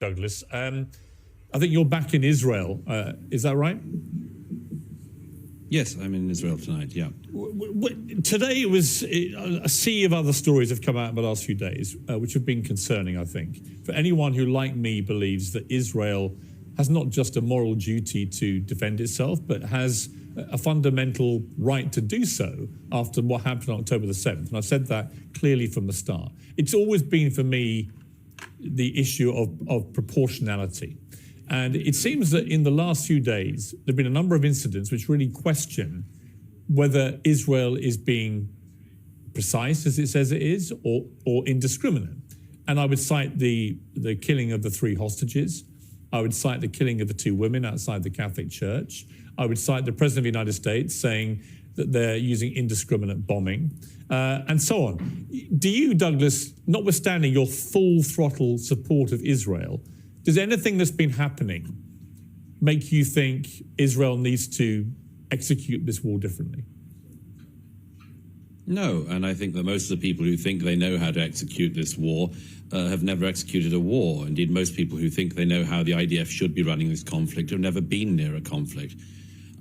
Douglas. I think you're back in Israel. Is that right? Yes, I'm in Israel tonight, yeah. Today it was a sea of other stories have come out in the last few days, which have been concerning, I think. For anyone who, like me, believes that Israel has not just a moral duty to defend itself, but has a fundamental right to do so after what happened on October the 7th. And I've said that clearly from the start. It's always been, for me, the issue of proportionality. And it seems that in the last few days, there have been a number of incidents which really question whether Israel is being precise, as it says it is, or indiscriminate. And I would cite the killing of the 3 hostages. I would cite the killing of the 2 women outside the Catholic Church. I would cite the President of the United States saying that they're using indiscriminate bombing, and so on. Do you, Douglas, notwithstanding your full throttle support of Israel, does anything that's been happening make you think Israel needs to execute this war differently? No, and I think that most of the people who think they know how to execute this war have never executed a war. Indeed, most people who think they know how the IDF should be running this conflict have never been near a conflict.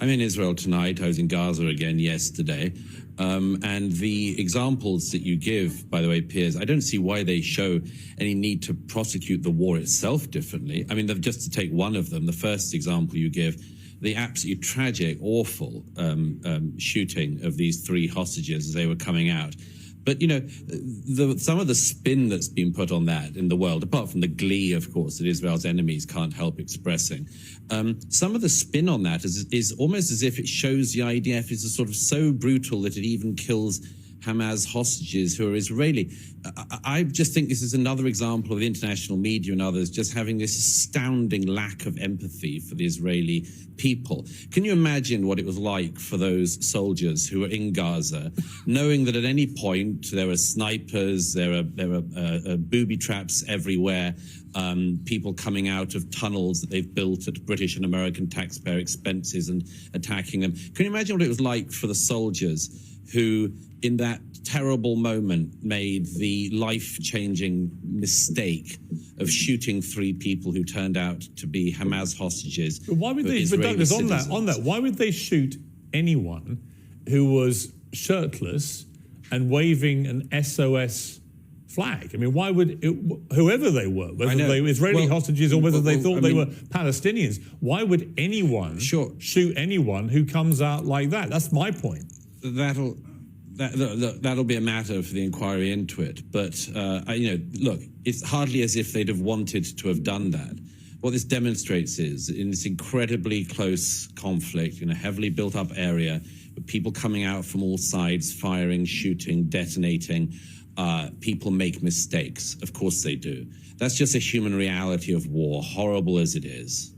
I'm in Israel tonight. I was in Gaza again yesterday. And the examples that you give, by the way, Piers, I don't see why they show any need to prosecute the war itself differently. I mean, just to take one of them, the first example you give, the absolutely tragic, awful shooting of these 3 hostages as they were coming out. But, you know, some of the spin that's been put on that in the world, apart from the glee, of course, that Israel's enemies can't help expressing, some of the spin on that is almost as if it shows the IDF is a sort of so brutal that it even kills Hamas hostages who are Israeli. I just think this is another example of the international media and others just having this astounding lack of empathy for the Israeli people. Can you imagine what it was like for those soldiers who were in Gaza, knowing that at any point there are snipers, there are booby traps everywhere, people coming out of tunnels that they've built at British and American taxpayer expenses and attacking them? Can you imagine what it was like for the soldiers who, in that terrible moment, made the life-changing mistake of shooting 3 people who turned out to be Hamas hostages? But why would they, but Douglas, on that, why would they shoot anyone who was shirtless and waving an SOS flag? I mean, why would whoever they were, whether they were Israeli hostages or whether they thought they were Palestinians, why would anyone shoot anyone who comes out like that? That's my point. That'll be a matter for the inquiry into it. But, you know, look, it's hardly as if they'd have wanted to have done that. What this demonstrates is, in this incredibly close conflict in a heavily built-up area, with people coming out from all sides, firing, shooting, detonating, people make mistakes. Of course they do. That's just a human reality of war, horrible as it is.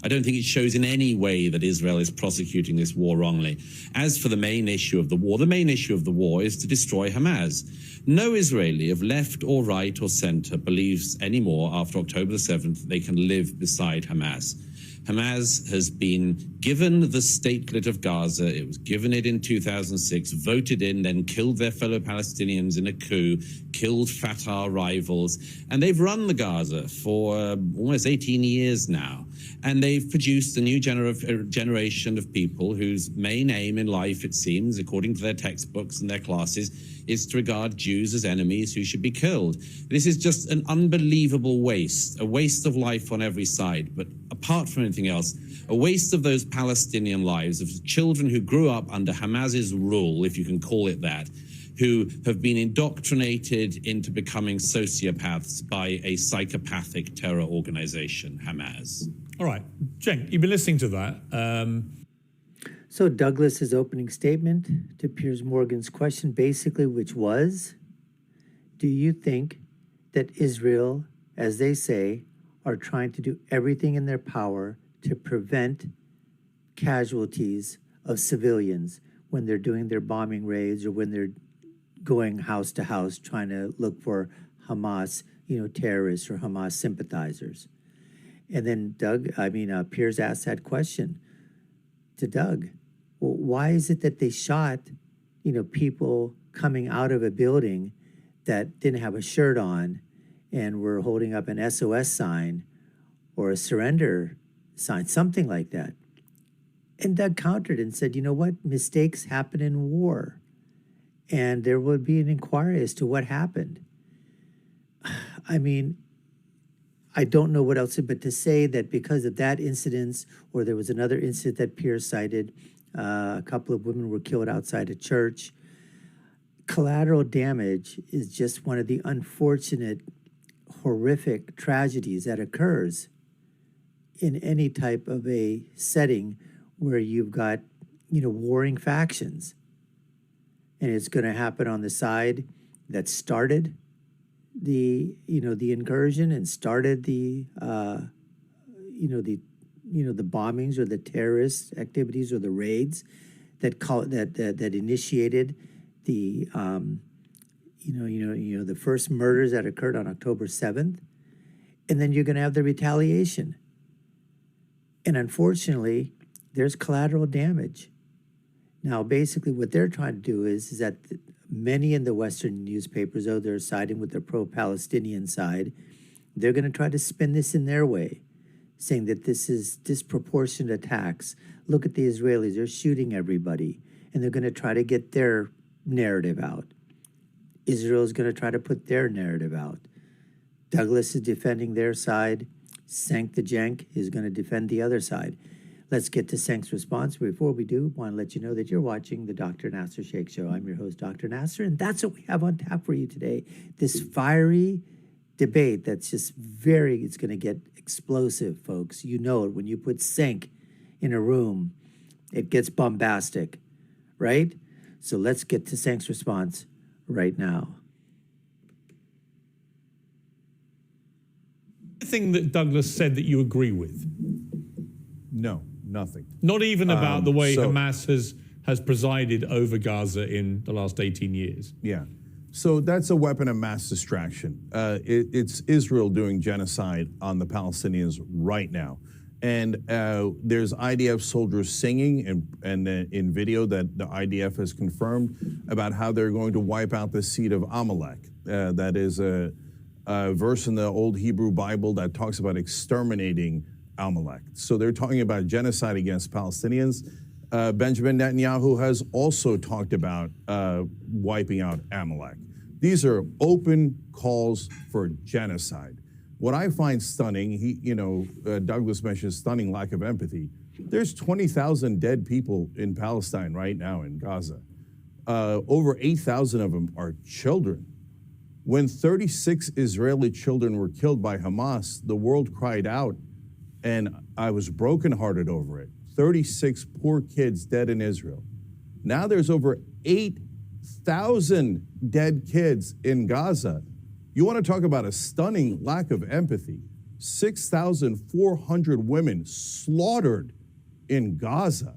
I don't think it shows in any way that Israel is prosecuting this war wrongly. As for the main issue of the war is to destroy Hamas. No Israeli of left or right or center believes anymore after October the 7th that they can live beside Hamas. Hamas has been given the statelet of Gaza. It was given it in 2006, voted in, then killed their fellow Palestinians in a coup, killed Fatah rivals, and they've run the Gaza for almost 18 years now. And they've produced a new generation of people whose main aim in life, it seems, according to their textbooks and their classes, is to regard Jews as enemies who should be killed. This is just an unbelievable waste, a waste of life on every side. But apart from anything else, a waste of those Palestinian lives, of children who grew up under Hamas's rule, if you can call it that, who have been indoctrinated into becoming sociopaths by a psychopathic terror organization, Hamas. All right, Cenk, you've been listening to that. So Douglas's opening statement to Piers Morgan's question, basically, which was, do you think that Israel, as they say, are trying to do everything in their power to prevent casualties of civilians when they're doing their bombing raids or when they're going house to house trying to look for Hamas, terrorists or Hamas sympathizers? And then Piers asked that question to Doug. Well, why is it that they shot, people coming out of a building that didn't have a shirt on and were holding up an SOS sign or a surrender sign, something like that. And Doug countered and said, you know what? Mistakes happen in war. And there will be an inquiry as to what happened. I mean, I don't know what else, but to say that because of that incident, or there was another incident that Piers cited, a couple of women were killed outside a church. Collateral damage is just one of the unfortunate, horrific tragedies that occurs in any type of a setting where you've got, warring factions. And it's going to happen on the side that started the incursion and started the bombings or the terrorist activities or the raids that initiated the the first murders that occurred on October 7th, and then you're going to have the retaliation. And unfortunately, there's collateral damage. Now, basically, what they're trying to do is that many in the Western newspapers, though they're siding with the pro-Palestinian side, they're going to try to spin this in their way, saying that this is disproportionate attacks. Look at the Israelis, they're shooting everybody, and they're going to try to get their narrative out. Israel is going to try to put their narrative out. Douglas is defending their side. Cenk the Jank is going to defend the other side. Let's get to Cenk's response. Before we do, I want to let you know that you're watching the Dr. Nasir Shaikh Show. I'm your host, Dr. Nasir, and that's what we have on tap for you today. This fiery debate that's just it's going to get explosive, folks. You know it. When you put Cenk in a room, it gets bombastic, right? So let's get to Cenk's response right now. Anything that Douglas said that you agree with? No, nothing. Not even about the way Hamas has presided over Gaza in the last 18 years. Yeah. So that's a weapon of mass distraction. It's Israel doing genocide on the Palestinians right now. And there's IDF soldiers singing and in video that the IDF has confirmed about how they're going to wipe out the seed of Amalek. That is a verse in the old Hebrew Bible that talks about exterminating Amalek. So they're talking about genocide against Palestinians. Benjamin Netanyahu has also talked about wiping out Amalek. These are open calls for genocide. What I find stunning, Douglas mentioned stunning lack of empathy. There's 20,000 dead people in Palestine right now in Gaza. Over 8,000 of them are children. When 36 Israeli children were killed by Hamas, the world cried out, and I was brokenhearted over it. 36 poor kids dead in Israel. Now there's over 8,000 dead kids in Gaza. You want to talk about a stunning lack of empathy. 6,400 women slaughtered in Gaza.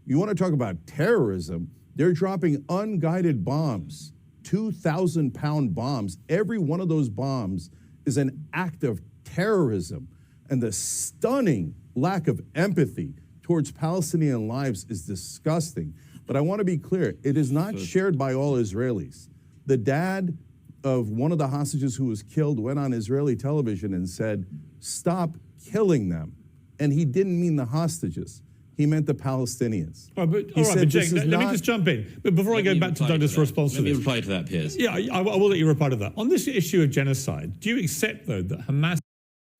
You want to talk about terrorism? They're dropping unguided bombs, 2,000-pound bombs. Every one of those bombs is an act of terrorism. And the stunning lack of empathy towards Palestinian lives is disgusting. But I want to be clear, it is not shared by all Israelis. The dad of one of the hostages who was killed went on Israeli television and said, stop killing them. And he didn't mean the hostages. He meant the Palestinians. All right, but Jake, let me just jump in. But before I go back to Douglas' response to this. Let me reply to that, Piers. Yeah, I will let you reply to that. On this issue of genocide, do you accept, though, that Hamas...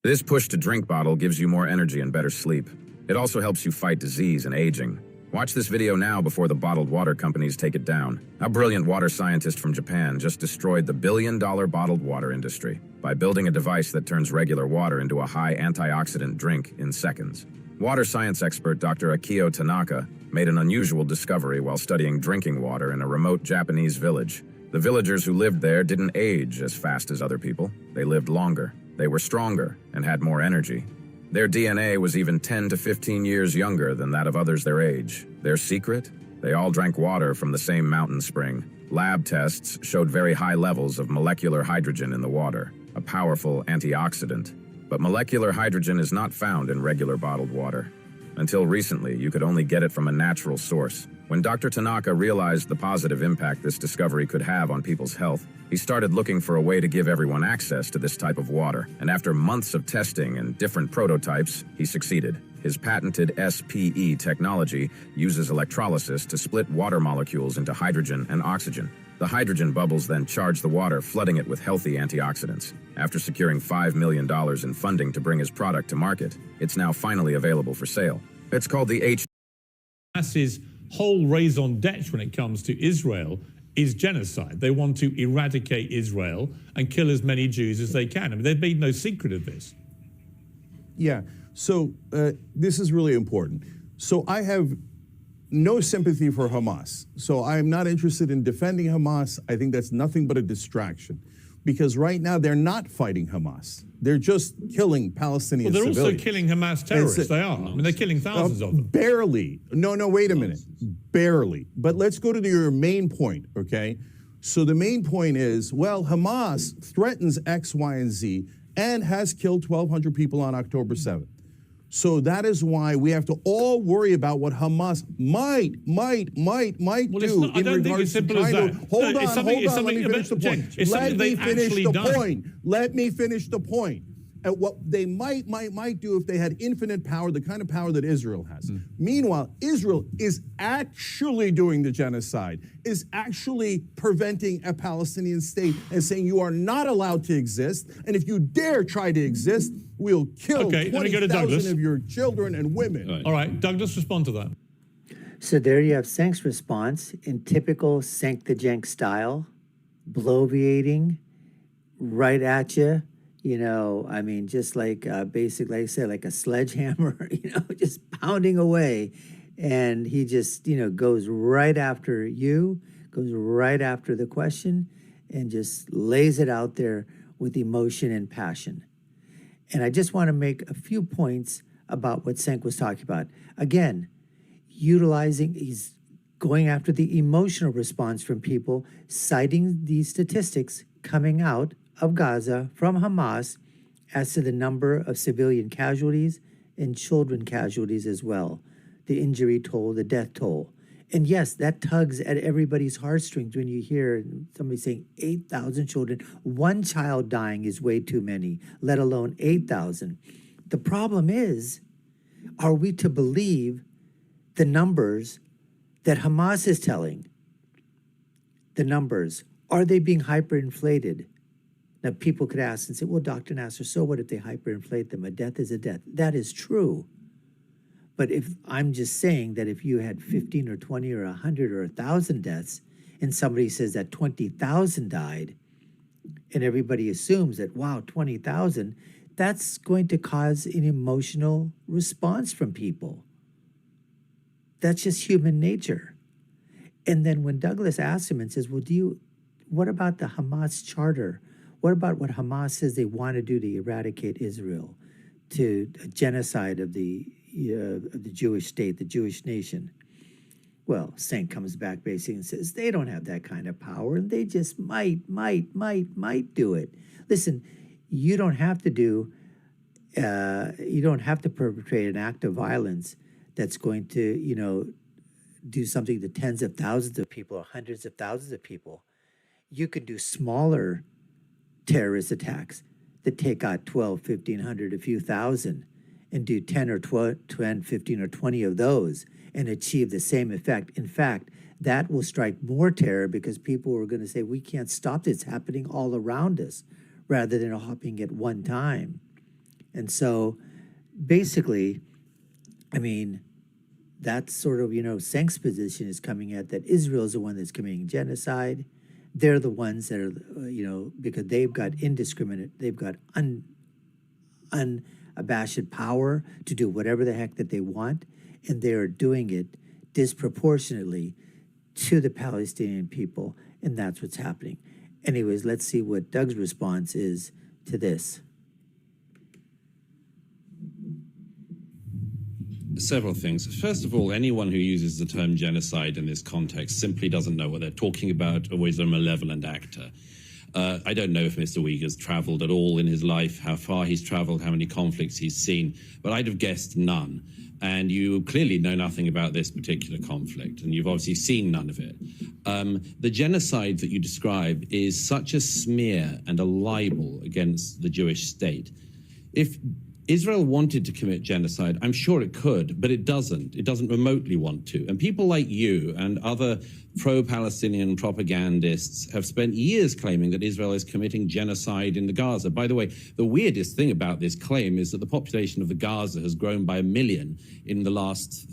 This push-to-drink bottle gives you more energy and better sleep. It also helps you fight disease and aging. Watch this video now before the bottled water companies take it down. A brilliant water scientist from Japan just destroyed the billion-dollar bottled water industry by building a device that turns regular water into a high antioxidant drink in seconds. Water science expert Dr. Akio Tanaka made an unusual discovery while studying drinking water in a remote Japanese village. The villagers who lived there didn't age as fast as other people. They lived longer. They were stronger and had more energy. Their DNA was even 10 to 15 years younger than that of others their age. Their secret? They all drank water from the same mountain spring. Lab tests showed very high levels of molecular hydrogen in the water, a powerful antioxidant. But molecular hydrogen is not found in regular bottled water. Until recently, you could only get it from a natural source, When Dr. Tanaka realized the positive impact this discovery could have on people's health, he started looking for a way to give everyone access to this type of water. And after months of testing and different prototypes, he succeeded. His patented SPE technology uses electrolysis to split water molecules into hydrogen and oxygen. The hydrogen bubbles then charge the water, flooding it with healthy antioxidants. After securing $5 million in funding to bring his product to market, it's now finally available for sale. It's called the Hamas's whole raison d'etre when it comes to Israel is genocide. They want to eradicate Israel and kill as many Jews as they can. I mean, they've made no secret of this. Yeah, so this is really important. So I have no sympathy for Hamas. So I am not interested in defending Hamas. I think that's nothing but a distraction. Because right now they're not fighting Hamas. They're just killing Palestinian civilians. Well, they're also killing Hamas terrorists. They are. I mean, they're killing thousands of them. Barely. No, wait a minute. Barely. But let's go to your main point, okay? So the main point is, well, Hamas threatens X, Y, and Z and has killed 1,200 people on October 7th. So that is why we have to all worry about what Hamas might do in regards to trying to... Hold on, let me finish the point. Let me finish the point. Let me finish the point. And what they might do if they had infinite power, the kind of power that Israel has. Meanwhile, Israel is actually doing the genocide, is actually preventing a Palestinian state and saying you are not allowed to exist, and if you dare try to exist, we'll kill 20,000 of your children and women. All right, Douglas, respond to that. So there you have Cenk's response in typical Cenk the Jenk style, bloviating, right at you. You know, I mean, just like basically, like I said, like a sledgehammer, you know, just pounding away. And he just, you know, goes right after you, goes right after the question, and just lays it out there with emotion and passion. And I just want to make a few points about what Cenk was talking about. Again, he's going after the emotional response from people, citing these statistics coming out of Gaza from Hamas as to the number of civilian casualties and children casualties as well, the injury toll, the death toll. And yes, that tugs at everybody's heartstrings when you hear somebody saying 8,000 children. One child dying is way too many, let alone 8,000. The problem is, are we to believe the numbers that Hamas is telling? The numbers, are they being hyperinflated? Now, people could ask and say, well, Dr. Nasir, so what if they hyperinflate them? A death is a death. That is true. But if I'm just saying that if you had 15 or 20 or 100 or 1,000 deaths, and somebody says that 20,000 died, and everybody assumes that, wow, 20,000, that's going to cause an emotional response from people. That's just human nature. And then when Douglas asks him and says, well, what about the Hamas charter? What about what Hamas says they want to do to eradicate Israel, to a genocide of the Jewish state, the Jewish nation? Well, Cenk comes back basically and says they don't have that kind of power, and they just might do it. Listen, you don't have to perpetrate an act of violence that's going to, do something to tens of thousands of people or hundreds of thousands of people. You could do smaller terrorist attacks that take out 12, 1,500, a few thousand, and do 10 or 10, 15 or 20 of those and achieve the same effect. In fact, that will strike more terror because people are going to say, we can't stop this happening all around us, rather than hopping at one time. And so basically, I mean, that's sort of, Cenk's position is coming at that Israel is the one that's committing genocide. They're the ones that are, because they've got they've got unabashed power to do whatever the heck that they want, and they are doing it disproportionately to the Palestinian people, and that's what's happening. Anyways, let's see what Doug's response is to this. Several things. First of all, anyone who uses the term genocide in this context simply doesn't know what they're talking about, or is a malevolent actor. I don't know if Mr. Uyghur's traveled at all in his life, how far he's traveled, how many conflicts he's seen, but I'd have guessed none. And you clearly know nothing about this particular conflict, and you've obviously seen none of it. The genocide that you describe is such a smear and a libel against the Jewish state. If Israel wanted to commit genocide, I'm sure it could, but it doesn't. It doesn't remotely want to. And people like you and other pro-Palestinian propagandists have spent years claiming that Israel is committing genocide in the Gaza. By the way, the weirdest thing about this claim is that the population of the Gaza has grown by 1 million in the last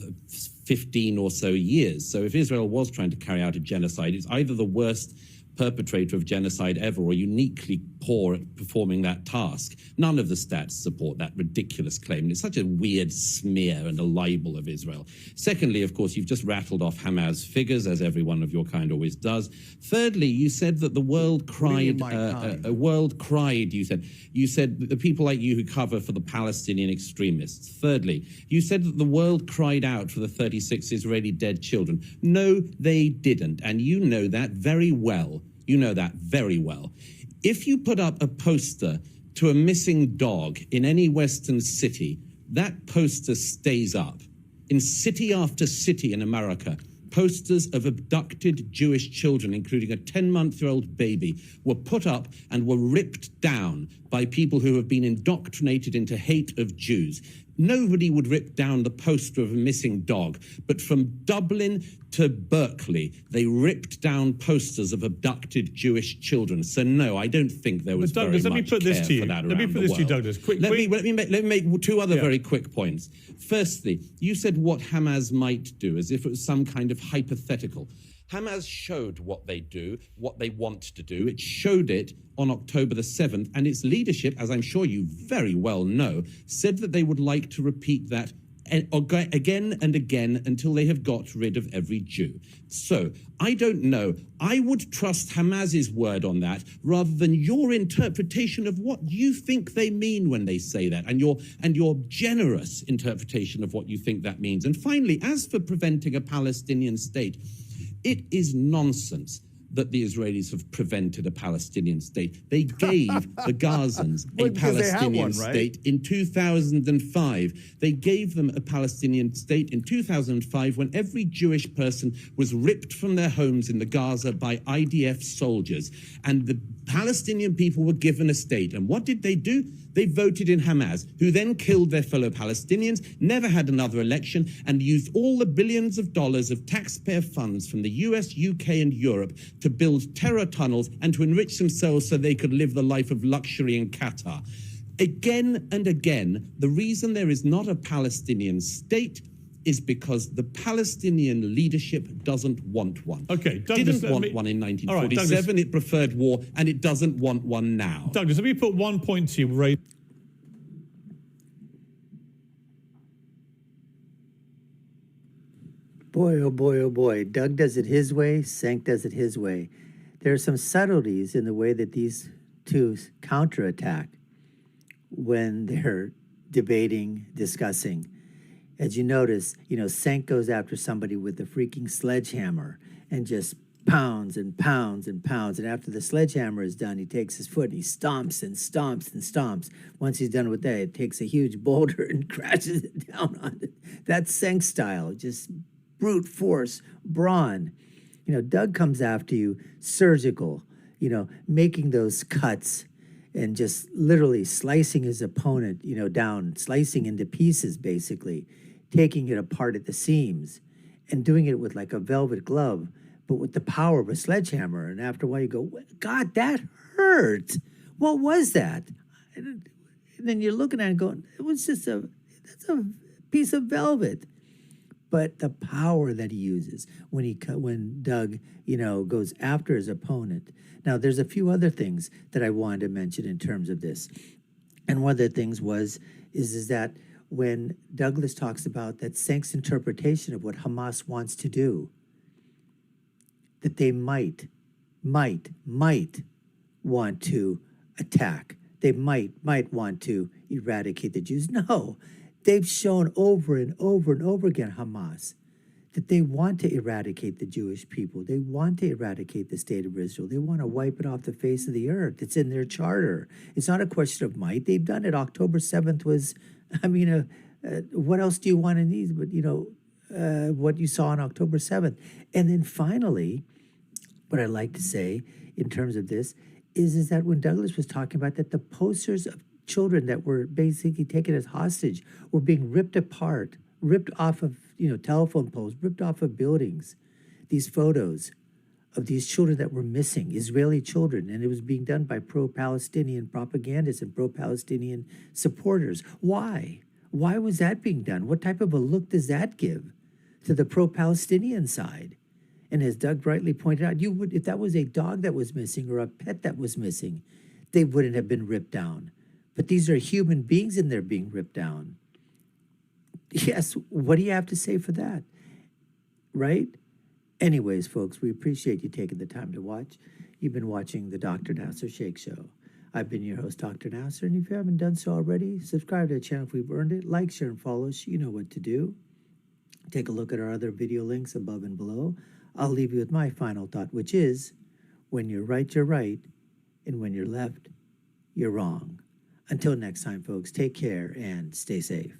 15 or so years. So if Israel was trying to carry out a genocide, it's either the worst perpetrator of genocide ever or uniquely poor at performing that task. None of the stats support that ridiculous claim. And it's such a weird smear and a libel of Israel. Secondly, of course, you've just rattled off Hamas figures, as everyone of your kind always does. Thirdly, you said that the world cried, you said that the people like you who cover for the Palestinian extremists. Thirdly, you said that the world cried out for the 36 Israeli dead children. No, they didn't. And you know that very well. You know that very well. If you put up a poster to a missing dog in any Western city, that poster stays up. In city after city in America, posters of abducted Jewish children, including a 10-month-old baby, were put up and were ripped down by people who have been indoctrinated into hate of Jews. Nobody would rip down the poster of a missing dog, but from Dublin to Berkeley, they ripped down posters of abducted Jewish children. So no, I don't think there was very much care for that around the world. Let me put this to you, Douglas. Let me make two other very quick points. Firstly, you said what Hamas might do, as if it was some kind of hypothetical. Hamas showed what they do, what they want to do. It showed it on October the 7th, and its leadership, as I'm sure you very well know, said that they would like to repeat that again and again until they have got rid of every Jew. So, I don't know. I would trust Hamas's word on that rather than your interpretation of what you think they mean when they say that, and your generous interpretation of what you think that means. And finally, as for preventing a Palestinian state, it is nonsense that the Israelis have prevented a Palestinian state. They gave the Gazans a Palestinian state in 2005. They gave them a Palestinian state in 2005 when every Jewish person was ripped from their homes in the Gaza by IDF soldiers. And the Palestinian people were given a state. And what did they do? They voted in Hamas, who then killed their fellow Palestinians, never had another election, and used all the billions of dollars of taxpayer funds from the US, UK, and Europe to build terror tunnels and to enrich themselves so they could live the life of luxury in Qatar. Again and again, the reason there is not a Palestinian state is because the Palestinian leadership doesn't want one. Okay, Douglas, didn't want one in 1947. Right, it preferred war, and it doesn't want one now. Douglas, let me put one point to you, Ray. Boy, oh boy, oh boy. Doug does it his way, Cenk does it his way. There are some subtleties in the way that these two counterattack when they're debating, discussing. As you notice, Cenk goes after somebody with a freaking sledgehammer and just pounds and pounds and pounds. And after the sledgehammer is done, he takes his foot and he stomps and stomps and stomps. Once he's done with that, it takes a huge boulder and crashes it down on it. That's Cenk style, just brute force, brawn. Doug comes after you, surgical, making those cuts and just literally slicing his opponent, down, slicing into pieces, basically, taking it apart at the seams and doing it with like a velvet glove, but with the power of a sledgehammer. And after a while you go, God, that hurt. What was that? And then you're looking at it and going, it was just that's a piece of velvet. But the power that he uses when Doug, goes after his opponent. Now, there's a few other things that I wanted to mention in terms of this. And one of the things is that when Douglas talks about that Cenk's interpretation of what Hamas wants to do, that they might want to attack. They might want to eradicate the Jews. No, they've shown over and over and over again, Hamas, that they want to eradicate the Jewish people. They want to eradicate the state of Israel. They want to wipe it off the face of the earth. It's in their charter. It's not a question of might. They've done it. October 7th was, what else do you want in these? But, what you saw on October 7th. And then finally, what I'd like to say in terms of this is that when Douglas was talking about that, the posters of children that were basically taken as hostage were being ripped apart, ripped off of, telephone poles, ripped off of buildings. These photos of these children that were missing, Israeli children, and it was being done by pro-Palestinian propagandists and pro-Palestinian supporters. Why? Why was that being done? What type of a look does that give to the pro-Palestinian side? And as Doug rightly pointed out, if that was a dog that was missing or a pet that was missing, they wouldn't have been ripped down. But these are human beings and they're being ripped down. Yes, what do you have to say for that? Right? Anyways, folks, we appreciate you taking the time to watch. You've been watching the Dr. Nasir Shaikh Show. I've been your host, Dr. Nasir, and if you haven't done so already, subscribe to the channel if we've earned it. Like, share, and follow us. You know what to do. Take a look at our other video links above and below. I'll leave you with my final thought, which is, when you're right, and when you're left, you're wrong. Until next time, folks, take care and stay safe.